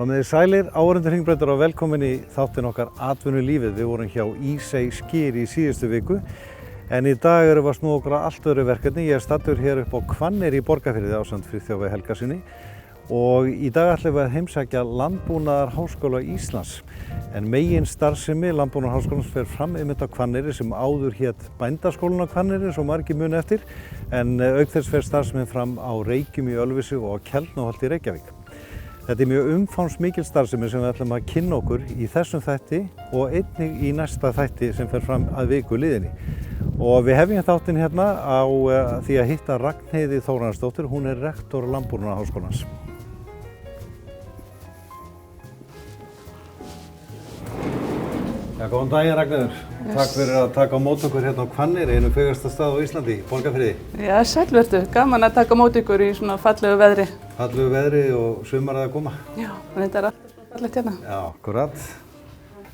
Komið þið sælir, áhorfendur Hringbrautar og velkomin í þáttinn okkar Atvinnulífið. Við vorum hjá Ísey Skyr í síðustu viku en í dag erum við að snúa okkur að allt öðru verkefni. Ég er staddur hér upp á Hvanneyri í Borgarfirði ásamt Friðþjófi Helgasyni og í dag ætlum við að heimsækja Landbúnaðarháskóla Íslands. En megin starfsemi Landbúnaðarháskólans fer fram einmitt á Hvanneyri sem áður hét Bændaskólinn á Hvanneyri, svo margir muni eftir, en auk þess fer starfsemin fram á Reykjum í Ölfusi og á Keldnaholti í Reykjavík. Þetta er mjög umfangsmikil starfsemi sem við ætlum að kynna okkur í þessum þætti og einnig í næsta þætti sem fer fram að viku liðinni. Og við hefjum þáttinn hérna á því að hitta Ragnheiði Þórarinsdóttur, hún er rektor Landbúnaðarháskólans. Ja, góðan daginn Ragnheiður. Takk fyrir að taka á móti okkur hérna á Hvanneyri, einu fegursta stað á Íslandi, Borgarfirði. Já, sæl vertu. Gaman að taka á móti ykkur í svona fallegu veðri. Fallegu veðri og sumarið að koma. Já, þetta er alltaf fallegt hérna. Já, akkurat.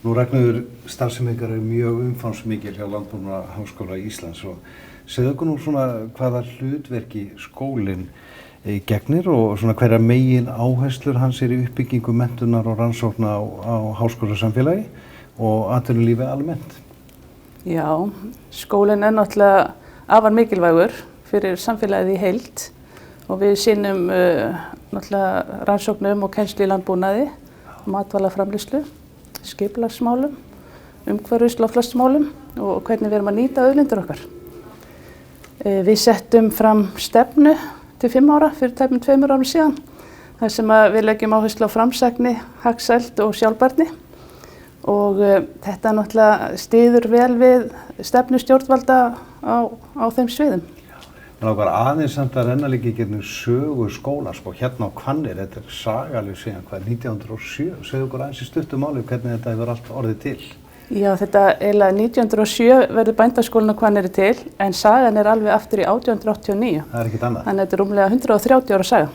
Nú Ragnheiður, starfsemi ykkar er mjög umfangsmikil hjá Landbúnaðarháskóla Íslands og segðu okkur nú svona hvaða hlutverki skólinn gegnir og svona hverja megin áherslur hans er í uppbyggingu menntunar og rannsókna á háskólasamfélagi og atvinnulífi almennt. Já, skólinn er náttúrulega afar mikilvægur fyrir samfélagið í heild og við sinnum náttúrulega rannsóknum og kennslu í landbúnaði, matvælaframleiðslu, skipulagsmálum, umhverfis- og loftslagsmálum og hvernig við erum að nýta auðlindir okkar. Við settum fram stefnu til 5 ára fyrir tæpum 2 árum síðan, þar sem við leggjum áherslu á framsækni, hagsæld og sjálfbærni. Og þetta náttúrulega styður vel við stefnu stjórnvalda á þeim sviðum. En okkar aðeins samt að renna líka í gegnum sögu skólans og hérna á Hvanneyri, þetta er sagalegu síðan, hvað er 1907? Segðu okkur aðeins í stuttu máli hvernig þetta hefur allt orðið til. Já, þetta eiginlega 1907 verður Bændaskólinn á Hvanneyri til, en sagan er alveg aftur í 1889. Það er ekkert annað. Þannig að þetta er rúmlega 130 ára saga.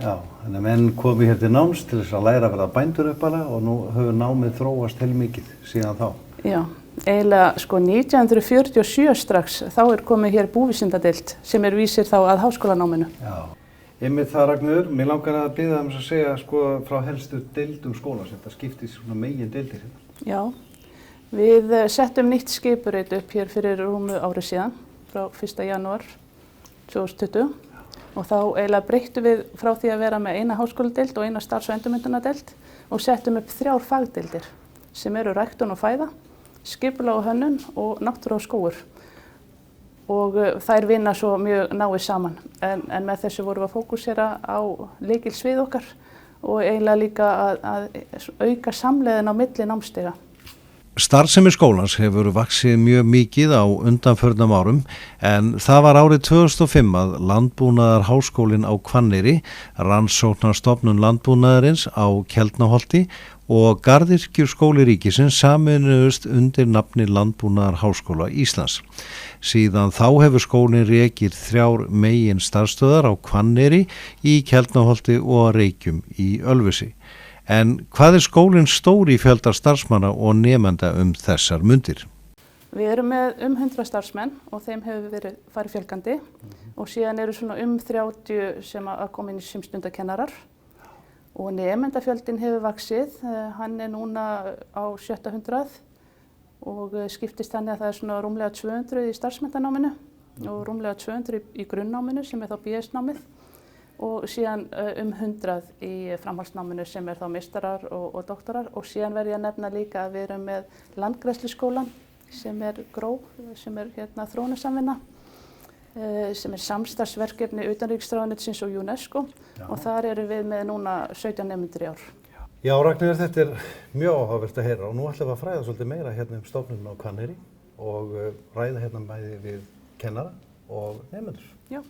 Já, þannig að menn komu hér til náms til þess að læra að verða bændur uppalega og nú hefur námið þróast heilmikið síðan þá. Já, eiginlega 1947 strax, þá er komið hér búvísindadeild sem vísir þá að háskólanáminu. Já, einmitt það Ragnheiður, mér langar að biðja að segja frá helstu deildum skólans, þetta skiptist svona megin deildir hérna. Já, við settum nýtt skipurit upp hér fyrir rúmu ári síðan, frá 1. janúar 2020. Og þá eiginlega breyttum við frá því að vera með eina háskóladeild og eina starfs- og endurmenntunardeild og settum upp 3 fagdeildir sem eru ræktun og fæða, skipulag og hönnun og náttúra og skógur. Og þær vinna svo mjög náið saman. En með þessu vorum við að fókusera á lykilsvið okkar og eiginlega líka að auka samleiðin á milli námsstiga. Starfsemi skólans hefur vaxið mjög mikið á undanförnum árum en það var árið 2005 að Landbúnaðarháskólinn á Hvanneyri, Rannsóknarstofnun landbúnaðarins á Keldnaholti og Garðyrkjuskóli ríkisins sameinuðust undir nafni Landbúnaðarháskóla Íslands. Síðan þá hefur skólinn rekið 3 megin starfsstöðvar á Hvanneyri, í Keldnaholti og Reykjum í Ölfusi. En hvað er skólinn stór í fjölda starfsmanna og nemenda þessar mundir? Við erum með 100 starfsmenn og þeim hefur farið fjölgandi og síðan eru svona 30 sem að koma inn sem stundakennarar og nemendafjöldin hefur vaxið, hann er núna á 700 og skiptist þannig að það er svona rúmlega 200 í starfsmenntanáminu og rúmlega 200 í grunnnáminu sem er þá BS-námið. Og síðan 100 í framhaldsnáminu sem er þá meistarar og doktorar og síðan verð ég að nefna líka að við erum með Landgræðsluskólann sem er GRÓ, sem er hérna þróunarsamvinna, sem er samstarfsverkefni utanríkisráðuneytisins og UNESCO. Já. Og þar eru við með núna 17 nemendur í ár. Já Ragnheiður, þetta er mjög áhugavert að heyra og nú ætlum við að fræða svolítið meira hérna stofnunum á Hvanneyri og ræða hérna bæði við kennara og nemendur. Já.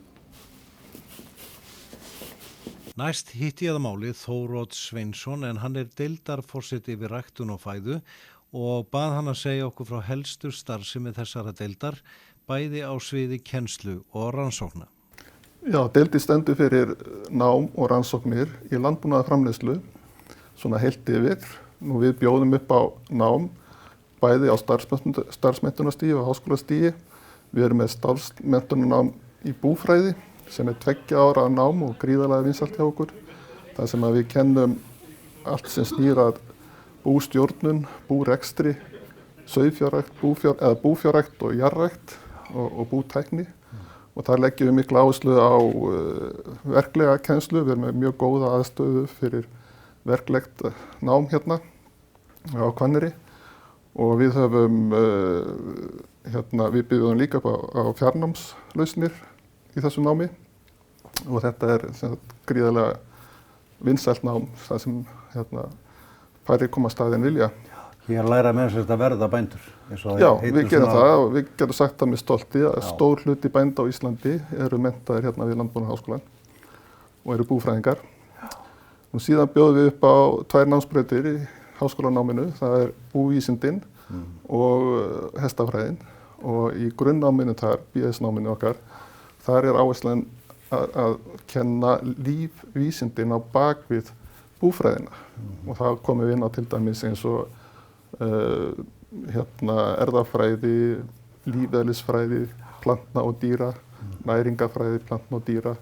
Næst hitti ég að máli Þóródd Sveinsson en hann er deildarforseti við ræktun og fæðu og bað hann að segja okkur frá helstu starfsemi þessara deildar bæði á sviði kennslu og rannsókna. Já, deildin stendur fyrir nám og rannsóknir í landbúnaðarframleiðslu, svona heilt yfir. Nú við bjóðum upp á nám bæði á starfsmenntunarstigi og háskólastigi. Við erum með starfsmenntunarnám í búfræði sem er 2 ára nám og gríðarlega vinsælt hjá okkur. Það sem að við kennum allt sem snýr að bústjórnun, búrekstri, sauðfjárrækt, búfjárrækt og jarðrækt og bútækni. Og þar leggjum við mikla áherslu á verklega kennslu. Við erum með mjög góða aðstöðu fyrir verklegt nám hérna á Hvanneyri. Og við höfum, við byggðum líka upp á fjarnámslausnir í þessu námi. Og þetta er gríðarlega vinsælt nám, það sem færri koma að staðinn vilja. Hér læra menn sem þetta verða bændur. Já, við gerum það og við getum sagt það með stolti að stór hluti bænda á Íslandi eru menntaðir hérna við Landbúnaðarháskólann og eru búfræðingar. Og síðan bjóðum við upp á 2 námsbrautir í háskólanáminu, það er búvísindin og hestafræðin. Og í grunnnáminu þar, BS-náminu okkar, þar er áherslan að kenna lífvísindin á bakvið búfræðina. Og það komum við inn á til dæmis eins og erfðafræði, lífeðlisfræði, plantna og dýra, næringafræði, plantna og dýra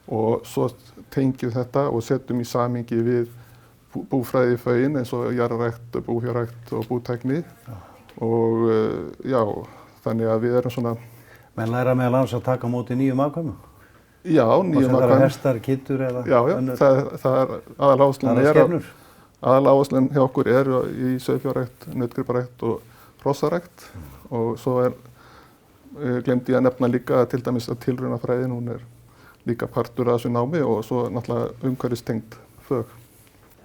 og svo tengjum þetta og setjum í samhengi við búfræðifögin eins og jarðrækt, búfjárrækt og bútækni og þannig að við erum svona... Menn læra meðal annars að taka á móti nýjum afkvæmum? Já, nýjum afkvæmum. Og það eru hestar, kittur eða... Já, það er aðaláherslan Aðaláherslan hjá okkur er í sauðfjárrækt, nautgriparækt og hrossarækt og svo glemdi ég að nefna líka til dæmis að tilraunafræðin, hún er líka partur af þessu námi og svo náttúrulega umhverfistengt fög.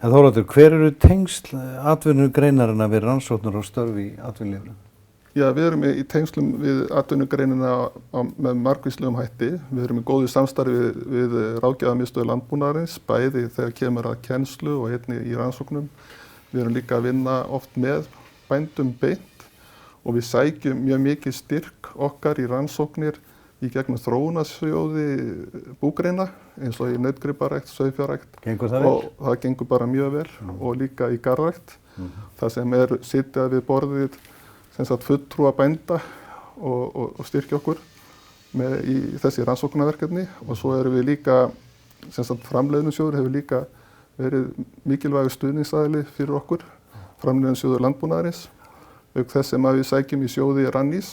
En Þóroddur, hver eru tengsl atvinnugreinarinnar við rannsóknir og störf í atvinnulífinu? Já, við erum í tengslum við atvinnugreinina með margvíslegum hætti. Við erum í góðu samstarfi við Ráðgjafarmiðstöð landbúnaðarins, bæði þegar kemur að kennslu og einnig í rannsóknum. Við erum líka að vinna oft með bændum beint og við sækjum mjög mikið styrk okkar í rannsóknir í gegnum þróunarsjóði búgreina eins og í nautgriparækt, sauðfjárrækt. Gengur það vel? Og það gengur bara mjög vel og líka í garðrækt. Það sem sitja við borðið fulltrúa bænda og styrkja okkur í þessi rannsóknarverkefni og svo erum við líka, framleiðnisjóður hefur líka verið mikilvægur stuðningsaðili fyrir okkur, framleiðnisjóður landbúnaðarins, auk þess sem að við sækjum í sjóði Rannís.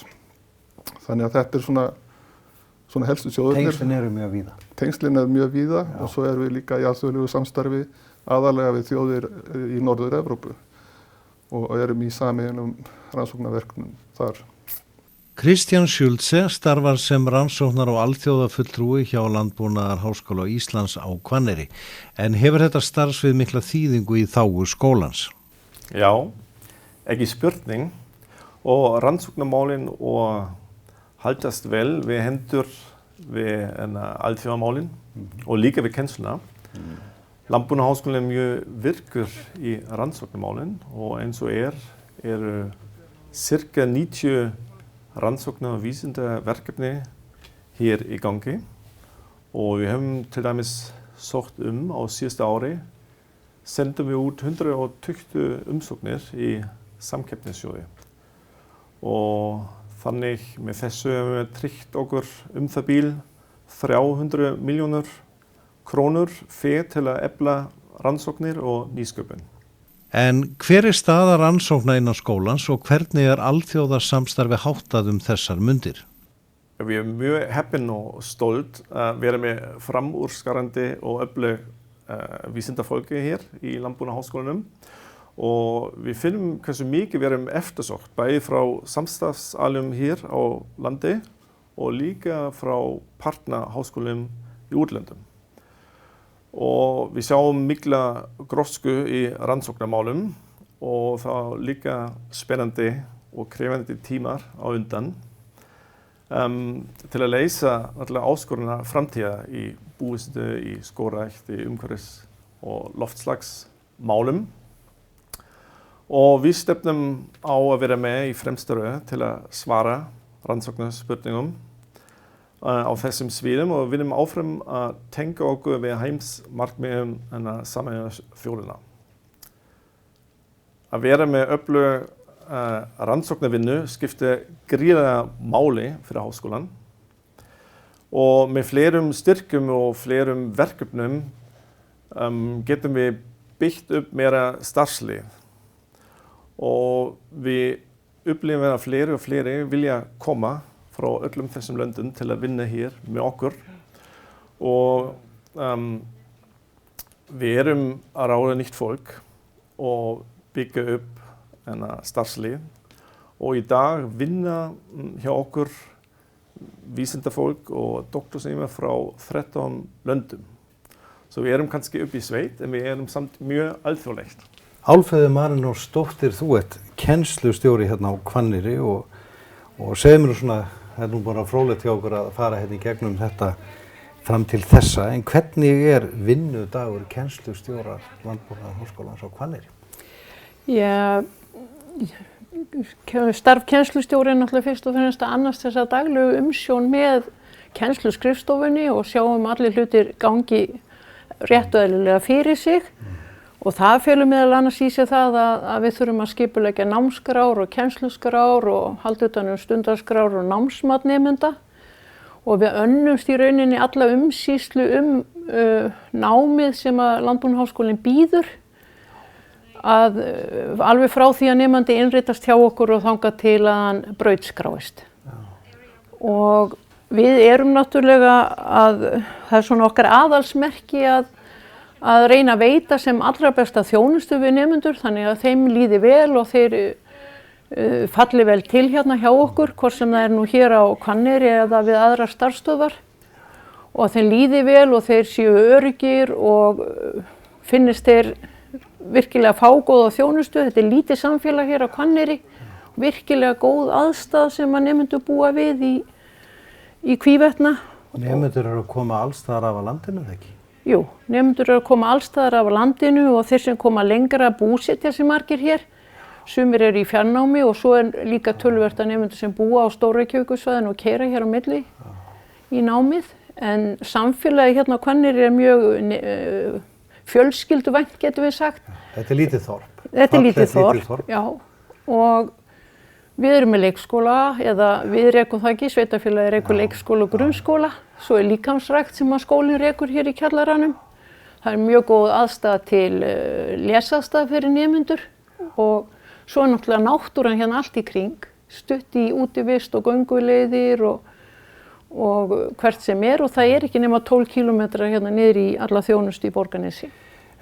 Þannig að þetta er svona helstu sjóðurnir. Tengslin eru mjög víða. Tengslin eru mjög víða og svo erum við líka í alþjóðlegu samstarfi aðallega við þjóðir í Norður-Evrópu og erum í sameiginlegum rannsóknarverkefnum þar. Kristján Schulze starfar sem rannsóknar- og alþjóðafulltrúi hjá Landbúnaðarháskóla Íslands á Hvanneyri. En hefur þetta starfsvið mikla þýðingu í þágu skólans? Já, ekki spurning. Og rannsóknarmálin og haldast vel við hendur við alþjóðamálin og líka við kennsluna. Landbúnaðarháskólinn er mjög virkur í rannsóknarmálin og eins og eru cirka 90 rannsóknar- og vísindaverkefni hér í gangi og við höfum til dæmis sótt á síðasta ári, sendum við út 120 umsóknir í samkeppnissjóði og þannig með þessu höfum við tryggt okkur það bíl 300 milljónir krónur til að efla rannsóknir og nýsköpun. En hver er staða rannsókna innan skólans og hvernig er alþjóðasamstarfi háttað þessar mundir? Við erum mjög heppin og stolt að vera með framúrskarandi og öflug vísindafólki hér í Landbúnaðarháskólanum og við finnum hversu mikið við erum eftirsótt bæði frá samstarfsalum hér á landi og líka frá partnerháskólum í útlöndum. Og við sjáum mikla grósku í rannsóknarmálum og það líka spennandi og krefandi tímar á undan til að leysa áskoruna framtíða í búvísindu, í skógrækt, í umhverfis- og loftslagsmálum. Og við stefnum á að vera með í fremstu röð til að svara rannsóknarspurningum á þessum sviðum og við erum áfram að tengja okkur við heimsmarkmiðum Sameinuðu þjóðanna. Að vera með öflug rannsóknarvinnu skiptir gríðarlega máli fyrir háskólan og með fleirum styrkum og fleirum verkefnum getum við byggt upp meira starfslið og við upplifum að fleiri og fleiri vilja koma frá öllum þessum löndum til að vinna hér með okkur og við erum að ráða nýtt fólk og byggja upp starfslið og í dag vinna hjá okkur vísindafólk og doktorsnemar frá 13 löndum. Så við erum kannski upp í sveit en við erum samt mjög alþjóðlegt. Álfheiður Marinósdóttir, þú ert kennslustjóri hérna á Hvanneyri og segðu mér svona, það er nú bara fróðlegt hjá okkur að fara hérna í gegnum þetta fram til þessa, en hvernig er vinnudagur kennslustjóra Landbúnaðarháskólans á Hvanneyri? Já, starf kennslustjóri er náttúrulega fyrst og fremst að annast þessa daglegu umsjón með kennsluskrifstofunni og sjáum allir hlutir gangi rétt og eðlilega fyrir sig. Og það felur meðal annars í sig það að við þurfum að skipuleggja námskrár og kennsluskrár og halda utan stundarskrár og námsmat nemenda. Og við önnumst í rauninni alla umsýslu námið sem að Landbúnaðarháskólinn býður. Alveg frá því að nemandi innritast hjá okkur og þangað til að hann brautskráist. Og við erum náttúrulega það er svona okkar aðalsmerki að reyna að veita sem allra besta þjónustu við nemendur þannig að þeim líði vel og þeir falli vel til hérna hjá okkur, hvort sem það er nú hér á Hvanneyri eða við aðrar starfsstöðvar og að þeim líði vel og þeir séu öruggir og finnist þeir virkilega fá góða þjónustu. Þetta er lítið samfélag hér á Hvanneyri, virkilega góð aðstæð sem að nemendur búa við í hvívetna. Nemendur eru að koma allstaðar af landinu, eða ekki? Jú, nemendur eru að koma allstaðar af landinu og þeir sem koma lengra búsetja sem margir hér. Sumir eru í fjarnámi og svo er líka töluvert að nemendur sem búa á Stór-Reykjavíkursvæðinu og keyra hér á milli í námið. En samfélagi hérna á Hvanneyri er mjög fjölskylduvænt, getum við sagt. Þetta er lítið þorp. Þetta er lítið þorp, já. Og við erum með leikskóla, eða við rekum það ekki, sveitarfélagið rekur leikskóla og grunnskóla. Svo er líkamsrækt sem að skólinn rekur hér í kjallaranum. Það er mjög góð aðstæða til lesaðstæða fyrir nemendur og svo er náttúrulega náttúran hérna allt í kring, stutt í útivist og gönguleiðir og hvert sem er og það er ekki nema 12 kilometrar hérna niður í alla þjónustu í Borgarnesi.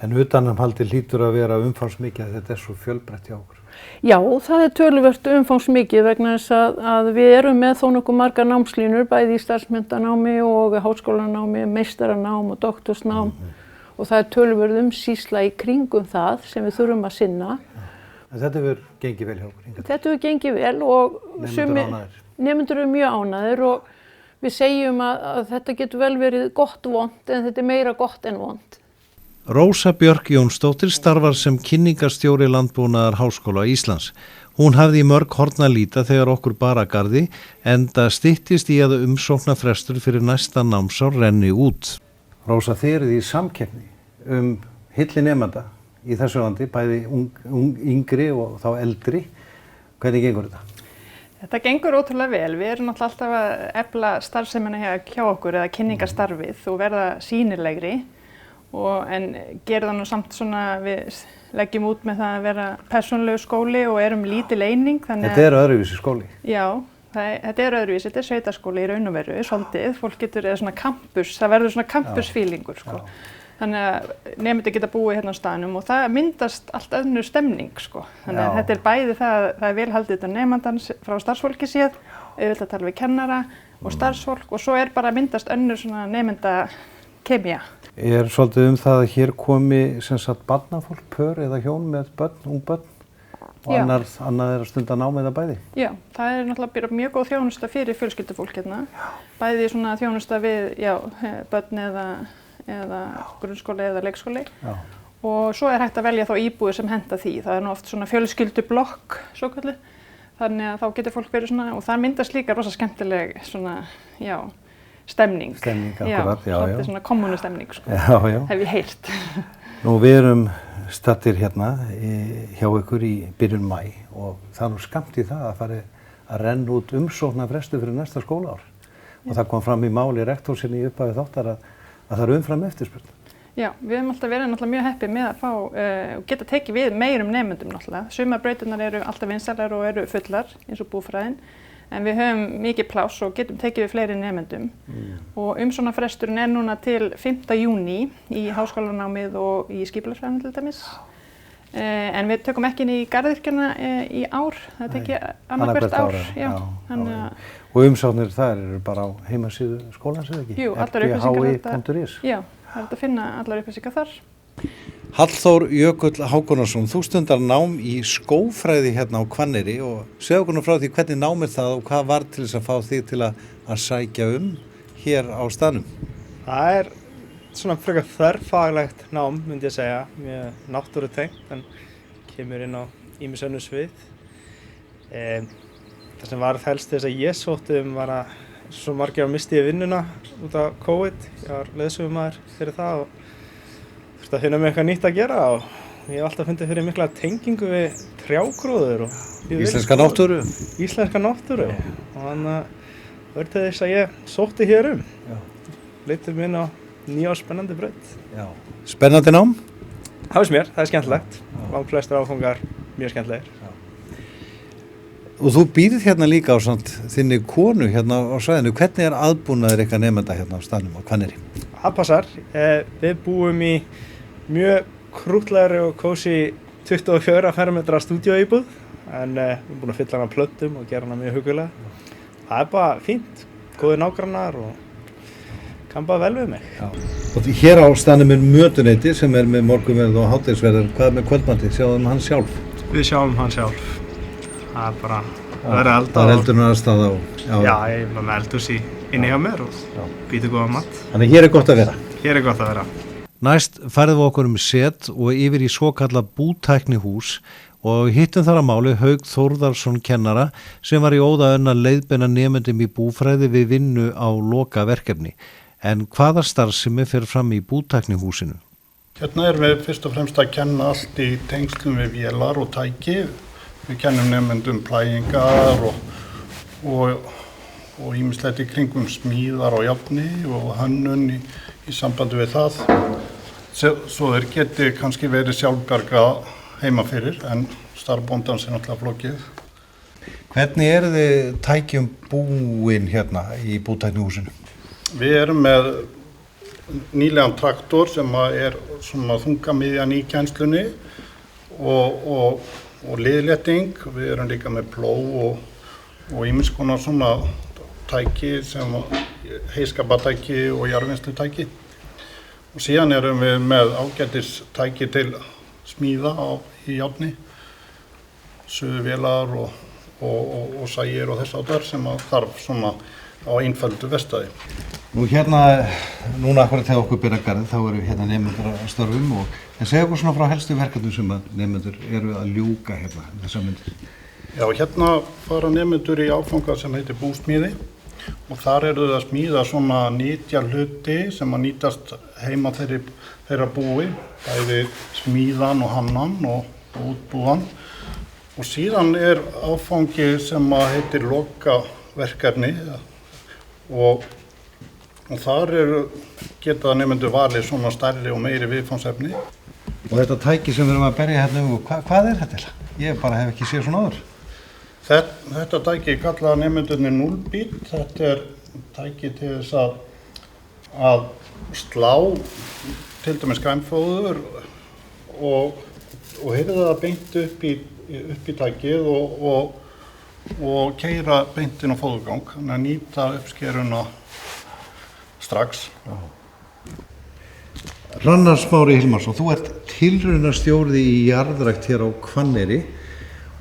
En utanumhaldið hlýtur að vera umfangsmikið að þetta er svo fjölbreytt hjá okkur. Já, það er töluvert umfangsmikið vegna þess að við erum með þó nokkuð margar námslínur, bæði í starfsmenntanámi og háskólanámi, meistaranám og doktorsnám og það er töluvert umsýsla í kringum það sem við þurfum að sinna. En þetta hefur gengið vel hjá okkur? Þetta hefur gengið vel og nemendur eru mjög ánægðir og við segjum að þetta getur vel verið gott vont en þetta er meira gott en vont. Rósa Björk Jónsdóttir starfar sem kynningarstjóri Landbúnaðarháskóla Íslands. Hún hafði í mörg horn að líta þegar okkur bar að garði enda styttist í að umsóknarfrestur fyrir næsta námsár renni út. Rósa, þið eruð í samkeppni hilli nemenda í þessu landi, bæði yngri og þá eldri. Hvernig gengur þetta? Þetta gengur ótrúlega vel. Við erum náttúrulega alltaf að efla starfsemina hjá okkur eða kynningarstarfið og verða sýnilegri. En gerum það nú samt svona, við leggjum út með það að vera persónulegu skóli og erum lítil eining. Þetta er öðruvísi skóli? Já, þetta er öðruvísi, þetta er sveitaskóli í raun og veru, svolítið. Fólk getur, eða svona campus, það verður svona campusfílingur sko. Þannig að nemendur geta búið hérna á staðnum og það myndast allt önnur stemning sko. Þannig að þetta er bæði það er vel haldið utan nemandans frá starfsfólki séð, auðvitað tala við kennara og starfsfólk og svo er bara myndast önnur svona nemendakemía. Er svolítið það að hér komi sem sagt barnafólk, pör eða hjón með börn, ungbörn og annað er að stunda nám eða bæði? Já, það er náttúrulega mjög góð þjónusta fyrir fjölskyldufólk hérna. Bæði svona þjónusta við börn eða grunnskóli eða leikskóli. Já. Og svo er hægt að velja þá íbúðir sem henta því. Það er nú oft svona fjölskyldublokk, svokallið. Þannig að þá getur fólk verið svona, og það myndast líka rosa skemmtileg svona, stemning. Stemning, akkurat, já. Svolítið svona kommunustemning, sko. Já. Hef ég heyrt. Nú, við erum stattir hérna hjá ykkur í byrjun maí og það er nú skammt í það að fara að renna út umsóknarfrestur fyrir næsta skólaár. Og það kom fram í máli rektorsinni í upphafi þáttar að það er umfram eftirspurn. Já, við höfum alltaf verið náttúrulega mjög heppið með að fá og geta tekið við meirum nemendum náttúrulega. Sumar brautirnar eru alltaf vinsælar og eru fullar eins og búfræðin, en við höfum mikið pláss og getum tekið við fleiri nemendum. Og umsóknarfresturinn er núna til 5. júní í háskólanámið og í skipulagsfræðinni til dæmis. En við tökum ekki inn í garðyrkjuna í ár, það tekið annað hvert ár. Já. Og umsóknir þar eru bara á heimasíðu skólans eða ekki? Jú, allar upplýsingar fbhi.is. Já, það er hægt að finna allar upplýsingar þar. Hallþór Jökull Hákonarsson, þú stundar nám í skófræði hérna á Hvanneyri og segðu okkur nú frá því hvernig nám það og hvað var til þess að fá þig til að sækja hér á staðnum? Það er svona frekar þverfaglegt nám, myndi ég segja, mjög náttúrutengt, en kemur inn á ýmis önnur svið. Það sem var helst þess að ég sótti var að svo margir misti ég vinnuna út af COVID. Ég var leiðsögumaður fyrir það og þurfti að finna mig eitthvað nýtt að gera og ég hef alltaf fundið fyrir mikla tengingu við trjágróður og Íslenska náttúru. Íslenska náttúru og þannig að verði þess að ég sótti hér leitur minn á nýja spennandi braut. Já. Spennandi nám? Hafis mér, það er skemmtilegt. Langflestir áfangar mjög skemmtilegir. Og þú býrð hérna líka á þinni konu hérna á svæðinu. Hvernig er aðbúnaður ykkar nemenda hérna á staðnum á Hvanneyri? Það passar. Við búum í mjög krúttlegri og kósí 24 fermetra stúdíóíbúð en við erum búin að fylla hana plöttum og gera hana mjög hugulega. Það er bara fínt, góðir nágrannar og kann bara vel við mig. Já. Og hér á staðnum er mötuneyti sem er með morgunverð og hádegisverð. Hvað er með kvöldmati? Sjáum hann sjálf? Við sjáum hann sjálf. Það er bara að vera elda. Það er eldurinn aðstæða á. Já, ég er með eldhús inni hjá mér og býtu góða mat. Þannig hér er gott að vera. Hér er gott að vera. Næst færðum við okkur set og yfir í svokallað bútæknihús og hittum þar að máli Hauk Þórðarsson kennara sem var í óðaönn að leiðbeina nemendum í búfræði við vinnu á loka verkefni. En hvaða starfsemi fer fram í bútæknihúsinu? Hérna erum við fyrst og fremst að kenna allt í tengslum við vélar og tæki. Við kennum nemendum plægingar og ýmislegt í kringum smíðar og járni og hönnun í sambandi við það. Svo þeir geti kannski verið sjálfbjarga heima fyrir en starfbóndans er náttúrulega flókið. Hvernig þið tækjum búin hérna í bútæknihúsinu? Við erum með nýlegan traktor sem er svona þungamiðjan í kennslunni og liðlétting. Við erum líka með plóg og ýmiss konar svona tæki sem heiskapatæki og jarðvinnslutæki. Og síðan erum við með ágætis tæki til smíða í járni, suðuvélar og sægir og þess áttar sem þarf svona á einföldu verkstæði. Nú núna akkurat þegar okkur byrjar garðið þá eru hérna nemendur að störfum en segja okkur svona frá helstu verkefnum sem að nemendur eru að ljúka hérna þessar myndir. Já, hérna fara nemendur í áfanga sem heitir búsmíði og þar eru þau að smíða svona nytjahluti sem að nýtast heima þeirra búi, bæði smíðan og hannan og útbúan. Og síðan er áfangi sem að heitir lokaverkefni og þar geta nemendur valið svona stærri og meiri viðfangsefni. Og þetta tæki sem við erum að berja hérna hvað er þetta? Ég bara hef ekki séð svona áður. Þetta tæki kallaða nemendurnir núllbít. Þetta er tæki til þess að slá til dæmis grænfóður og hirða það beint upp í tækið og keyra beint inn á fóðurgang, þannig að nýta uppskeruna strax. Hrannar Smári Hilmarsson, þú ert tilraunastjóri í jarðrækt hér á Hvanneyri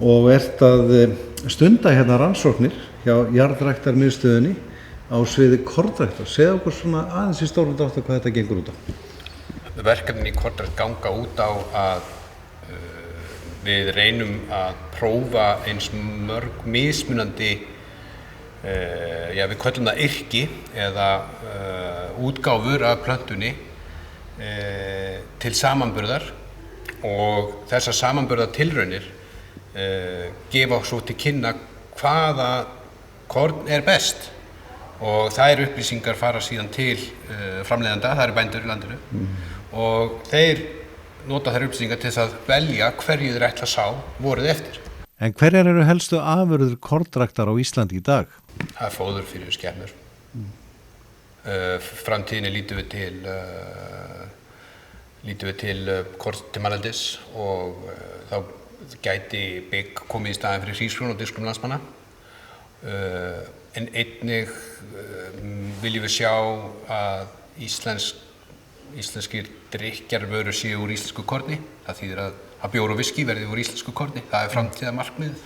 og ert að stunda hérna rannsóknir hjá jarðræktarmiðstöðinni á sviði kornræktar. Segðu okkur svona aðeins í stórum dráttum hvað þetta gengur út á. Verkefnin í kornrækt ganga út á að við reynum að prófa eins mörg mismunandi, við köllum það yrki eða útgáfur af plöntunni til samanburðar og þessar samanburðartilraunir gefa svo til kynna hvaða korn er best og þær upplýsingar fara síðan til framleiðanda, það eru bændur í landinu og þeir nota þær upplýsingar til þess að velja hverju þeir ætla að sá vorið eftir. En hverjar eru helstu afurðir kornræktar á Íslandi í dag? Það er fóður fyrir skepnur. Framtíðinni lítum við til korn til manneldis og þá gæti bygg komið í staðinn fyrir hrísgrjón á diskum landsmanna. En einnig viljum við sjá að íslenskir drykkjarvörur séu úr íslensku korni. Það þýðir að bjór og viskí verði úr íslensku korni. Það er framtíðarmarkmiðið.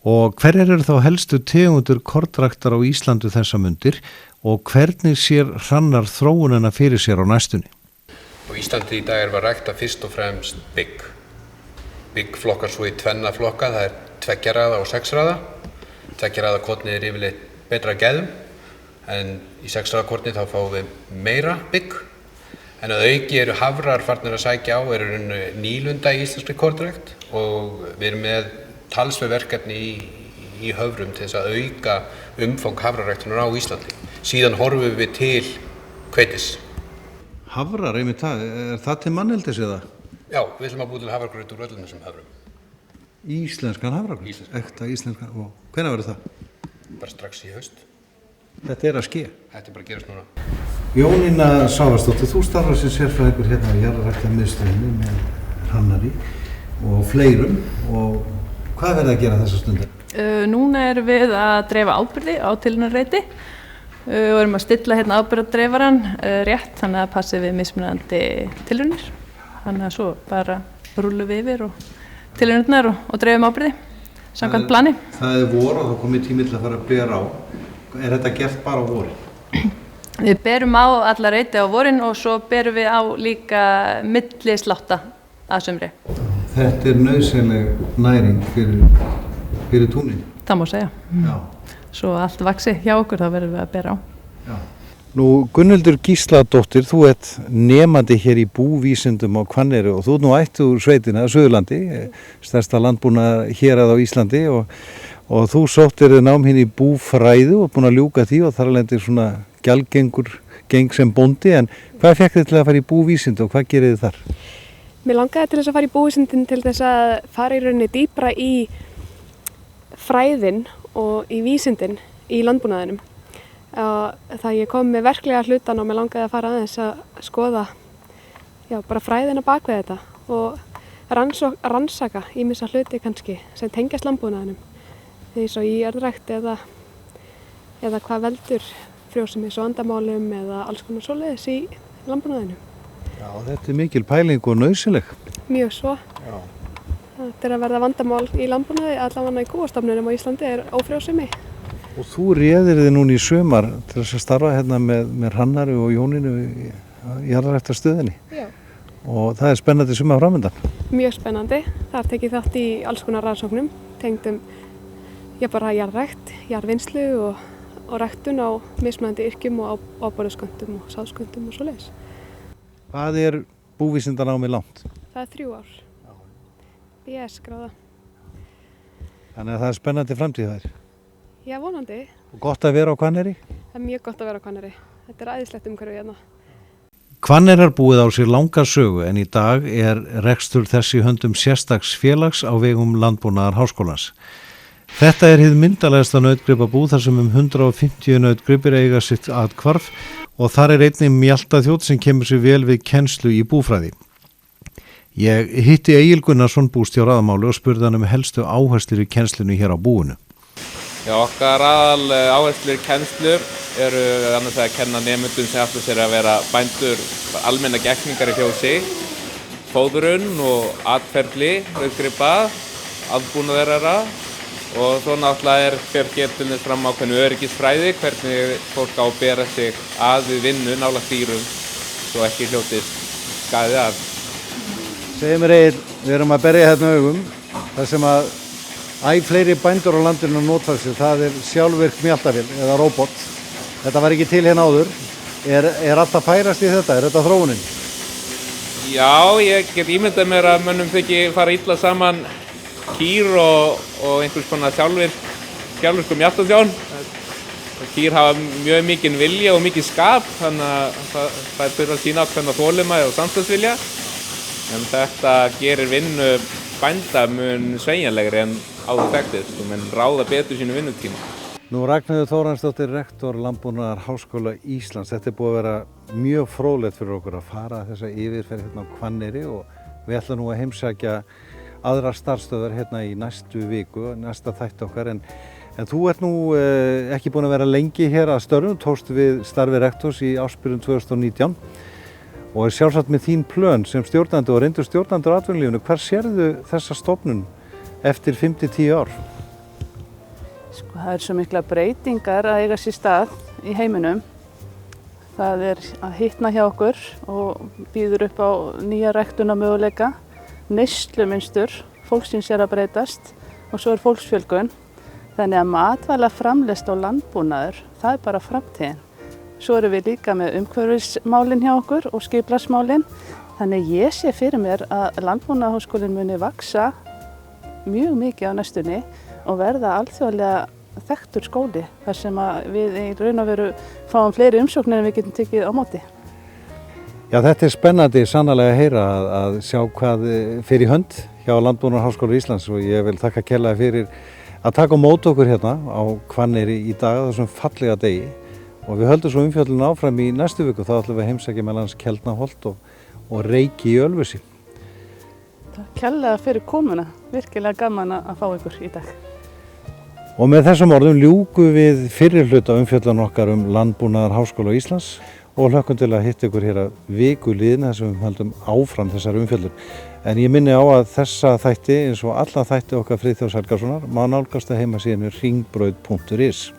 Og hverjar eru þá helstu tegundur kornræktar á Íslandu þessa mundir og hvernig sér Hrannar þróunina fyrir sér á næstunni? Á Íslandi í dag var ræktað fyrst og fremst bygg. Bygg flokkar svo í tvenna flokka, það er 2 raða og 6 raða. 2 raða kornið er yfirleitt betra gæðum, en í 6 raða kornið þá fáum við meira bygg. En að auki eru hafrar farnir að sækja á, eru nýlunda í íslenskri kornrækt og við erum með talsverð verkefni í höfrum til þess að auka umfang hafraræktunar á Íslandi. Síðan horfum við til hvetis. Hafrar, einmitt það, er það til manneldis eða? Já, við ætlum að búa til hafragraut úr öllum þessum höfrum. Íslenskan hafragraut? Ekta íslenskan, og hvenær verður það? Bara strax í haust. Þetta er að ske? Þetta er bara að gerast núna. Jónína Sávarsdóttir, þú starfar sem sérfræðingur hérna á jarðræktarmiðstöðinni með Hrannari og fleirum og hvað verður að gera þessa stundar? Núna erum við að dreifa ábyrgði á tilraunareiti og erum að stilla hérna ábyrgðardreifaran rétt, þannig að passi við mismunandi tilraunir. Þannig að svo bara rúllum við yfir og tilraunirnar og dreifum ábyrgði samkvæmt plani. Það er vor og þá komið tími til að fara að bera á. Er þetta gert bara á vorin? Við berum á alla reiti á vorin og svo berum við á líka millislátta að sumri. Þetta er nauðsynleg næring fyrir túnin? Það má segja. Já. Svo allt vaxi hjá okkur þá verðum við að bera á. Já. Nú Gunnhildur Gísladóttir, þú ert nemandi hér í búvísindum á Hvanneyri og þú ert nú ættu úr sveitina að Suðurlandi, stærsta landbúnað hérað á Íslandi og þú sóttir nám hinn í búfræði og búin að ljúka því og þar lendir svona geng sem bóndi, en hvað fekk þið til að fara í búvísind og hvað gerir þið þar? Mér langaði til þess að fara í búvísindin til þess að fara í rauninni dýpra í fræðin og í vísindin í landbúnaðinum. Það ég kom með verklega hlutan og mér langaði að fara aðeins að skoða bara fræðina bak við þetta og rannsaka ýmissa hluti kannski sem tengjast landbúnaðinum. Eins og í jarðrækt eða hvað veldur frjósemis og andamálum eða alls konar svoleiðis í landbúnaðinum. Já, þetta er mikil pæling og nauðsynleg. Mjög svo. Já. Þetta er að verða vandamál í landbúnaði, allavega í kúastofnunum á Íslandi er ófrjósemi. Og þú réðir þig núna í sumar til þess að starfa hérna með Hrannari og Jónínu í jarðræktarstöðinni. Já. Og það er spennandi sumar framöndan. Mjög spennandi. Það tekið þátt í alls konar rannsóknum, tengdum bara jarðrækt, jarðvinnslu og ræktun á mismunandi yrkjum og ábyrgðasköndum og sáðsköndum og svoleiðis. Hvað er búvísindanámi langt? Það er 3 ár. BS-gráða. Þannig að það er spennandi framtíð þær. Já, vonandi. Og gott að vera á Hvanneyri? Það er mjög gott að vera á Hvanneyri. Þetta er æðislegt umhverfi hérna. Hvanneyrar búið á sér langa sögu en í dag er rekstur þess í höndum sérstaks félags á vegum Landbúnaðar Háskólans. Þetta er hið myndarlegasta nautgripabú þar sem 150 nautgripir eiga sitt athvarf og þar er einnig mjaltaþjódd sem kemur sér vel við kennslu í búfræði. Ég hitti Egil Gunnarsson bústjóra aðmáli og spurði hann helstu áherslur í kennslunni hér á búinu. Já, okkar aðal áherslur í kennslu eru annars að kenna nemendum sem ætla sér að vera bændur almenna gekningar í fjósi, fóðrun og atferli, nautgripa, aðbúnað þeirra. Og svo náttúrulega fer getunni fram ákveðnu öryggisfræði, hvernig fólk á að bera sig að við vinnu nálægt dýrum svo ekki hljótist skaði af. Segðu mér Egill, við erum að berja hérna augum, þar sem að fleiri bændur á landinu nota sig, það er sjálfvirk mjaltavél eða róbot. Þetta var ekki til hérna áður. Er alltaf færast í þetta? Er þetta þróunin? Já, ég get ímyndað mér að mönnum þykir fara illa saman kýr og einhvers konar sjálfvirkum mjaltaþjón. Kýr hafa mjög mikinn vilja og mikið skap, þannig að það þurfa að sýna ákveðna þolinmæði og samstarfsvilja. En þetta gerir vinnu bænda mun sveigjanlegri en áður þekktist og menn ráða betur sínu vinnutíma. Nú Ragnheiður Þórarinsdóttir, rektor Landbúnaðarháskóla Íslands. Þetta er búið að vera mjög fróðlegt fyrir okkur að fara þessa yfirferð hérna á Hvanneyri og við ætlum nú að heimsækja aðrar starfsstöðvar hérna í næstu viku, næsta þætti okkar. En þú ert nú ekki búin að vera lengi hér að störfum, tókst við starfi rektors í ársbyrjun 2019 og er sjálfsagt með þín plön sem stjórnandi og reyndur stjórnandi á atvinnulífinu. Hvar sérðu þessa stofnun eftir 5-10 ár? Sko, það er svo mikla breytingar að eiga sér stað í heiminum. Það er að hitna hjá okkur og býður upp á nýja ræktunarmöguleika, neyslumynstur, fólksins er að breytast og svo er fólksfjölgun. Þannig að matvælaframleiðsla og landbúnaður, það er bara framtíðin. Svo erum við líka með umhverfismálin hjá okkur og skipulagsmálin. Þannig ég sé fyrir mér að Landbúnaðarháskólinn muni vaxa mjög mikið á næstunni og verða alþjóðlega þekktur skóli þar sem við í raun og veru fáum fleiri umsóknir en við getum tekið á móti. Já, þetta er spennandi sannarlega að heyra að sjá hvað fyrir hönd hjá Landbúnaðarháskóla Íslands og ég vil þakka kærlega fyrir að taka á móti okkur hérna á Hvanneyri í dag á þessum fallega degi og við höldum svo umfjöllun áfram í næstu viku. Þá ætlum við að heimsækja meðal annars Keldnaholt og Reyki í Ölfusi. Takk kærlega fyrir komuna, virkilega gaman að fá ykkur í dag. Og með þessum orðum ljúkum við fyrri hluta umfjöllun okkar Landbúnaðarháskóla Íslands og hlökkum til að hitta ykkur hér að viku liðin þar sem við höldum áfram þessar umfjöllun. En ég minni á að þessa þætti eins og alla þætti okkar Friðþjófs Helgasonar má nálgast að heimasíðunni hringbraut.is.